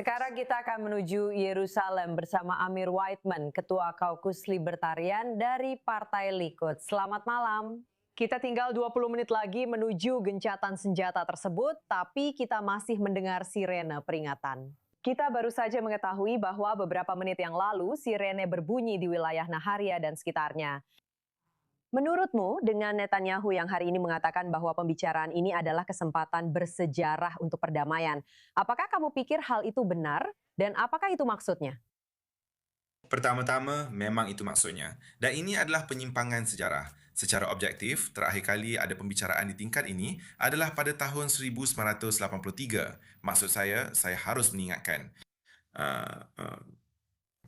Sekarang kita akan menuju Yerusalem bersama Amir Whiteman, Ketua Kaukus Libertarian dari Partai Likud. Selamat malam. Kita tinggal 20 menit lagi menuju gencatan senjata tersebut, tapi kita masih mendengar sirene peringatan. Kita baru saja mengetahui bahwa beberapa menit yang lalu sirene berbunyi di wilayah Naharia dan sekitarnya. Menurutmu, dengan Netanyahu yang hari ini mengatakan bahwa pembicaraan ini adalah kesempatan bersejarah untuk perdamaian, apakah kamu pikir hal itu benar dan apakah itu maksudnya? Pertama-tama, memang itu maksudnya. Dan ini adalah penyimpangan sejarah. Secara objektif, terakhir kali ada pembicaraan di tingkat ini adalah pada tahun 1983. Maksud saya harus mengingatkan. Uh, uh,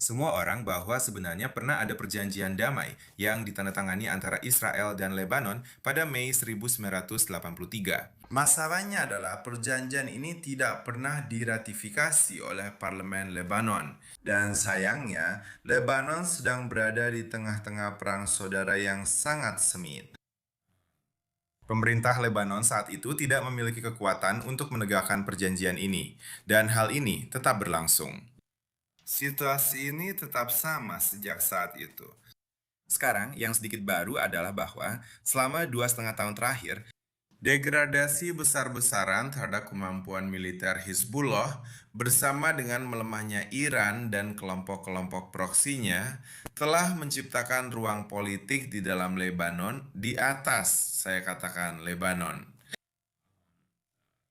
Semua orang bahwa sebenarnya pernah ada perjanjian damai yang ditandatangani antara Israel dan Lebanon pada Mei 1983. Masalahnya adalah perjanjian ini tidak pernah diratifikasi oleh Parlemen Lebanon. Dan sayangnya, Lebanon sedang berada di tengah-tengah perang saudara yang sangat sengit. Pemerintah Lebanon saat itu tidak memiliki kekuatan untuk menegakkan perjanjian ini, dan hal ini tetap berlangsung. Situasi ini tetap sama sejak saat itu. Sekarang, yang sedikit baru adalah bahwa selama 2,5 tahun terakhir, degradasi besar-besaran terhadap kemampuan militer Hizbullah bersama dengan melemahnya Iran dan kelompok-kelompok proksinya telah menciptakan ruang politik di dalam Lebanon di atas, saya katakan, Lebanon.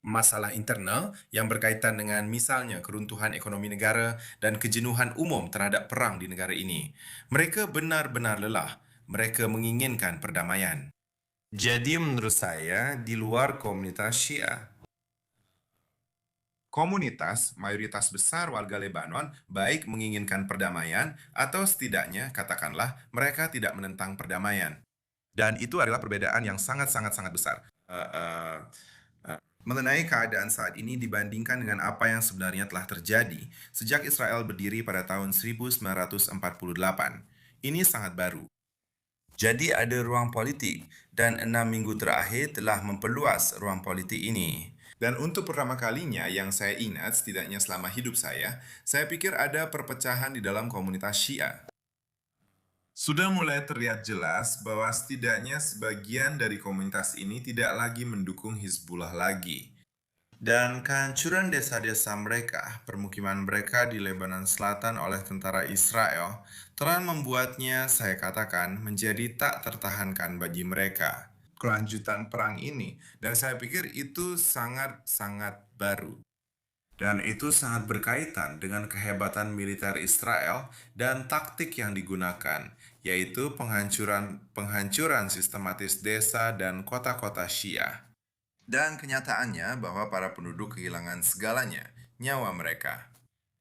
Masalah internal yang berkaitan dengan misalnya keruntuhan ekonomi negara dan kejenuhan umum terhadap perang di negara ini. Mereka benar-benar lelah. Mereka menginginkan perdamaian. Jadi menurut saya, di luar komunitas Syiah, komunitas mayoritas besar warga Lebanon baik menginginkan perdamaian atau setidaknya katakanlah mereka tidak menentang perdamaian. Dan itu adalah perbedaan yang sangat-sangat besar. Mengenai keadaan saat ini dibandingkan dengan apa yang sebenarnya telah terjadi sejak Israel berdiri pada tahun 1948. Ini sangat baru. Jadi ada ruang politik dan 6 minggu terakhir telah memperluas ruang politik ini. Dan untuk pertama kalinya yang saya ingat setidaknya selama hidup saya pikir ada perpecahan di dalam komunitas Syiah. Sudah mulai terlihat jelas bahwa setidaknya sebagian dari komunitas ini tidak lagi mendukung Hizbullah lagi. Dan kehancuran desa-desa mereka, permukiman mereka di Lebanon Selatan oleh tentara Israel, telah membuatnya, saya katakan, menjadi tak tertahankan bagi mereka. Kelanjutan perang ini, dan saya pikir itu sangat-sangat baru. Dan itu sangat berkaitan dengan kehebatan militer Israel dan taktik yang digunakan, yaitu penghancuran sistematis desa dan kota-kota Syiah. Dan kenyataannya bahwa para penduduk kehilangan segalanya, nyawa mereka.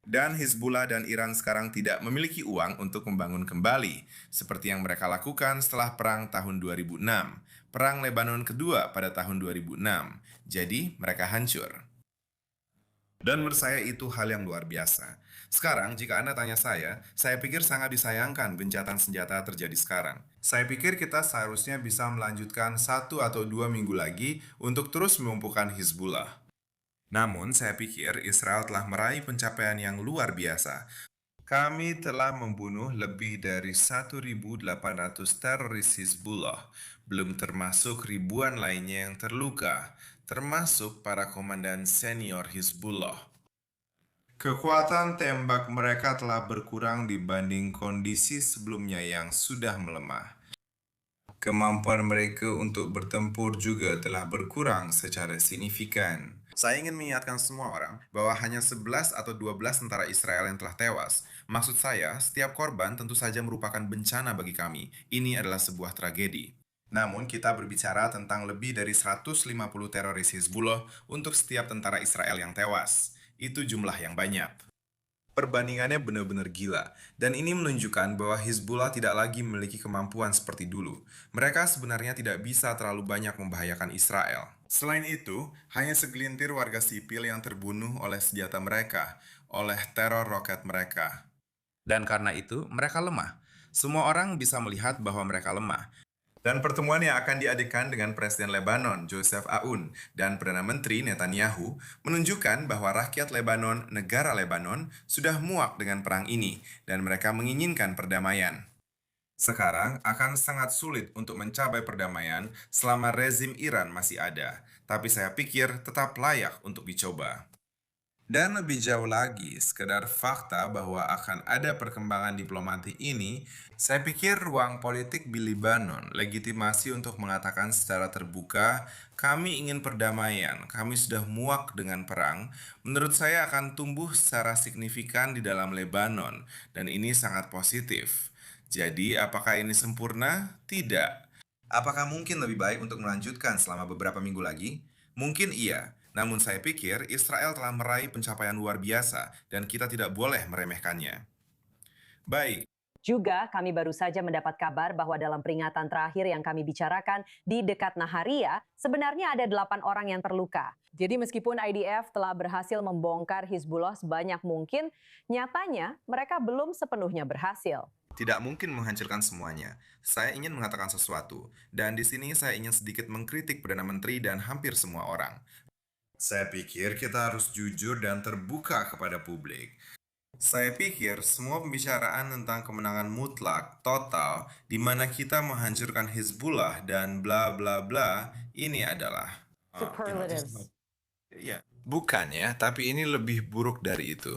Dan Hizbullah dan Iran sekarang tidak memiliki uang untuk membangun kembali, seperti yang mereka lakukan setelah Perang tahun 2006, Perang Lebanon kedua pada tahun 2006. Jadi, mereka hancur. Dan menurut saya itu hal yang luar biasa. Sekarang, jika Anda tanya saya pikir sangat disayangkan gencatan senjata terjadi sekarang. Saya pikir kita seharusnya bisa melanjutkan 1 atau 2 minggu lagi untuk terus melumpuhkan Hizbullah. Namun, saya pikir Israel telah meraih pencapaian yang luar biasa. Kami telah membunuh lebih dari 1.800 teroris Hizbullah, belum termasuk ribuan lainnya yang terluka, termasuk para komandan senior Hizbullah. Kekuatan tembak mereka telah berkurang dibanding kondisi sebelumnya yang sudah melemah. Kemampuan mereka untuk bertempur juga telah berkurang secara signifikan. Saya ingin mengingatkan semua orang bahwa hanya 11 atau 12 tentara Israel yang telah tewas. Maksud saya, setiap korban tentu saja merupakan bencana bagi kami. Ini adalah sebuah tragedi. Namun, kita berbicara tentang lebih dari 150 teroris Hizbullah untuk setiap tentara Israel yang tewas. Itu jumlah yang banyak. Perbandingannya benar-benar gila, dan ini menunjukkan bahwa Hizbullah tidak lagi memiliki kemampuan seperti dulu. Mereka sebenarnya tidak bisa terlalu banyak membahayakan Israel. Selain itu, hanya segelintir warga sipil yang terbunuh oleh senjata mereka, oleh teror roket mereka. Dan karena itu, mereka lemah. Semua orang bisa melihat bahwa mereka lemah. Dan pertemuan yang akan diadakan dengan Presiden Lebanon, Joseph Aoun, dan Perdana Menteri Netanyahu menunjukkan bahwa rakyat Lebanon, negara Lebanon, sudah muak dengan perang ini, dan mereka menginginkan perdamaian. Sekarang akan sangat sulit untuk mencapai perdamaian selama rezim Iran masih ada, tapi saya pikir tetap layak untuk dicoba. Dan lebih jauh lagi, sekedar fakta bahwa akan ada perkembangan diplomatik ini, saya pikir ruang politik di Lebanon legitimasi untuk mengatakan secara terbuka, kami ingin perdamaian, kami sudah muak dengan perang, menurut saya akan tumbuh secara signifikan di dalam Lebanon, dan ini sangat positif. Jadi, apakah ini sempurna? Tidak. Apakah mungkin lebih baik untuk melanjutkan selama beberapa minggu lagi? Mungkin iya, namun saya pikir Israel telah meraih pencapaian luar biasa dan kita tidak boleh meremehkannya. Baik, Juga kami baru saja mendapat kabar bahwa dalam peringatan terakhir yang kami bicarakan di dekat Naharia, sebenarnya ada 8 orang yang terluka. Jadi meskipun IDF telah berhasil membongkar Hizbullah sebanyak mungkin, nyatanya mereka belum sepenuhnya berhasil. tidak mungkin menghancurkan semuanya. Saya ingin mengatakan sesuatu, dan di sini saya ingin sedikit mengkritik Perdana Menteri dan hampir semua orang. Saya pikir kita harus jujur dan terbuka kepada publik. Saya pikir semua pembicaraan tentang kemenangan mutlak, total, di mana kita menghancurkan Hizbullah dan bla bla bla, ini adalah Superlatives. ya, bukan ya, tapi ini lebih buruk dari itu.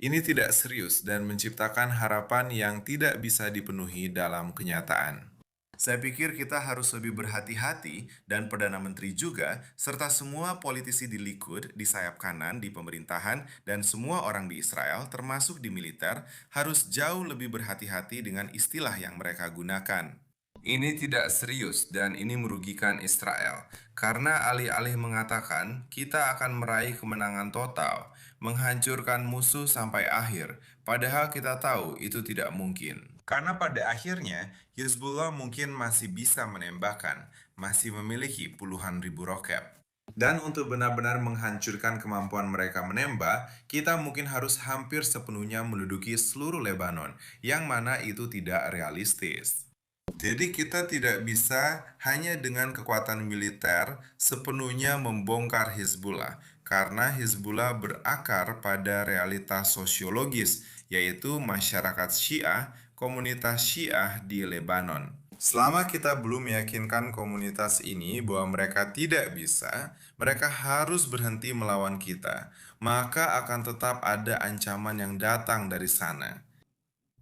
Ini tidak serius dan menciptakan harapan yang tidak bisa dipenuhi dalam kenyataan. Saya pikir kita harus lebih berhati-hati dan Perdana Menteri juga, serta semua politisi di Likud, di sayap kanan, di pemerintahan, dan semua orang di Israel, termasuk di militer, harus jauh lebih berhati-hati dengan istilah yang mereka gunakan. Ini tidak serius dan ini merugikan Israel, karena alih-alih mengatakan kita akan meraih kemenangan total, menghancurkan musuh sampai akhir, padahal kita tahu itu tidak mungkin. Karena pada akhirnya, Hizbullah mungkin masih bisa menembakkan, masih memiliki puluhan ribu roket. Dan untuk benar-benar menghancurkan kemampuan mereka menembak, kita mungkin harus hampir sepenuhnya menduduki seluruh Lebanon, yang mana itu tidak realistis. Jadi kita tidak bisa hanya dengan kekuatan militer sepenuhnya membongkar Hizbullah, karena Hizbullah berakar pada realitas sosiologis, yaitu masyarakat Syiah, komunitas Syiah di Lebanon. Selama kita belum meyakinkan komunitas ini bahwa mereka tidak bisa, mereka harus berhenti melawan kita, maka akan tetap ada ancaman yang datang dari sana.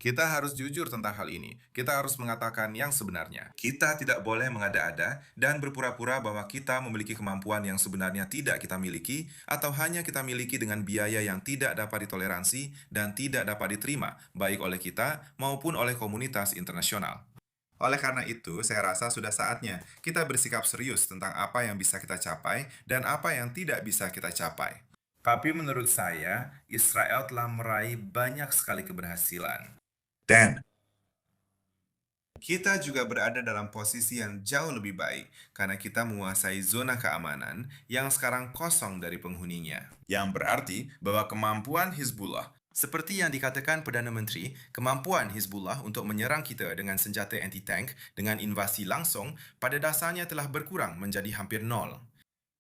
Kita harus jujur tentang hal ini. Kita harus mengatakan yang sebenarnya. Kita tidak boleh mengada-ada dan berpura-pura bahwa kita memiliki kemampuan yang sebenarnya tidak kita miliki, atau hanya kita miliki dengan biaya yang tidak dapat ditoleransi dan tidak dapat diterima, baik oleh kita maupun oleh komunitas internasional. Oleh karena itu, saya rasa sudah saatnya kita bersikap serius tentang apa yang bisa kita capai dan apa yang tidak bisa kita capai. Tapi menurut saya, Israel telah meraih banyak sekali keberhasilan. Dan kita juga berada dalam posisi yang jauh lebih baik karena kita menguasai zona keamanan yang sekarang kosong dari penghuninya. Yang berarti bahwa kemampuan Hizbullah, seperti yang dikatakan Perdana Menteri, kemampuan Hizbullah untuk menyerang kita dengan senjata anti-tank dengan invasi langsung pada dasarnya telah berkurang menjadi hampir nol.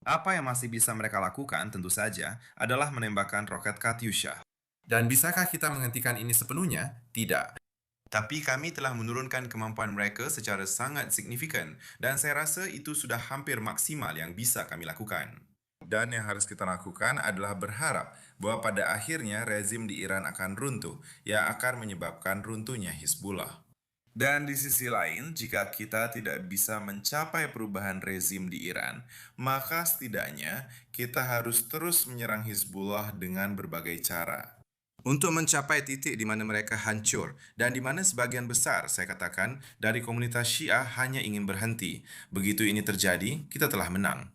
Apa yang masih bisa mereka lakukan tentu saja adalah menembakkan roket Katyusha. Dan bisakah kita menghentikan ini sepenuhnya? Tidak. Tapi kami telah menurunkan kemampuan mereka secara sangat signifikan dan saya rasa itu sudah hampir maksimal yang bisa kami lakukan. Dan yang harus kita lakukan adalah berharap bahwa pada akhirnya rezim di Iran akan runtuh, yang akan menyebabkan runtuhnya Hizbullah. Dan di sisi lain, jika kita tidak bisa mencapai perubahan rezim di Iran, maka setidaknya kita harus terus menyerang Hizbullah dengan berbagai cara. Untuk mencapai titik di mana mereka hancur, dan di mana sebagian besar, saya katakan, dari komunitas Syiah hanya ingin berhenti. Begitu ini terjadi, kita telah menang.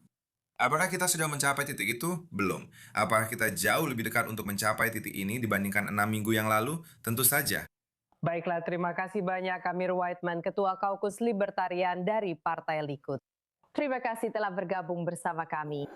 Apakah kita sudah mencapai titik itu? Belum. Apakah kita jauh lebih dekat untuk mencapai titik ini dibandingkan 6 minggu yang lalu? Tentu saja. Baiklah, terima kasih banyak Amir Whiteman, Ketua Kaukus Libertarian dari Partai Likud. Terima kasih telah bergabung bersama kami.